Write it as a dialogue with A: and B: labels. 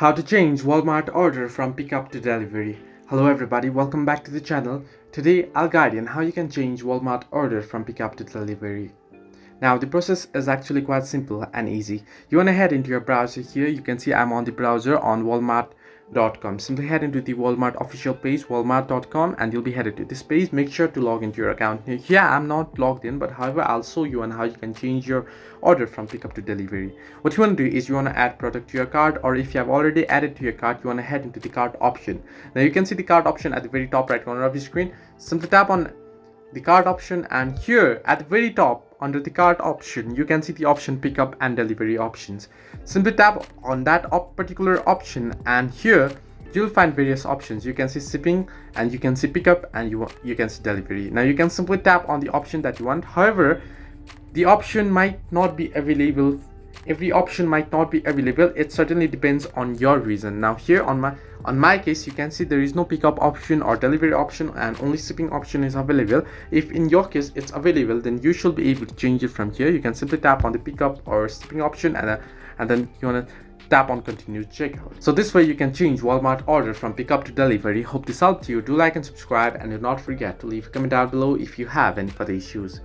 A: How to change Walmart order from pickup to delivery. Hello everybody, welcome back to the channel. Today I'll guide you on how you can change Walmart order from pickup to delivery. Now the process is actually quite simple and easy. You want to head into your browser here. You can see I'm on the browser on walmart.com. Simply head into the Walmart official page, walmart.com, and you'll be headed to this page. Make sure to log into your account. Here I'm not logged in, but however I'll show you on how you can change your order from pickup to delivery. What you want to do is you want to add product to your cart, or if you have already added to your cart, you want to head into the cart option. Now you can see the cart option at the very top right corner of the screen. Simply tap on the cart option, and here at the very top under the cart option you can see the option pickup and delivery options. Simply tap on that particular option, and here you'll find various options. You can see shipping, and you can see pickup, and you can see delivery. Now you can simply tap on the option that you want. However, the option might not be available. Every option might not be available. It certainly depends on your reason. Now here on my case, you can see there is no pickup option or delivery option, and only shipping option is available. If in your case it's available, then you should be able to change it from here. You can simply tap on the pickup or shipping option, and then you want to tap on continue checkout. So this way you can change Walmart order from pickup to delivery. Hope this helped you. Do like and subscribe, and do not forget to leave a comment down below if you have any further issues.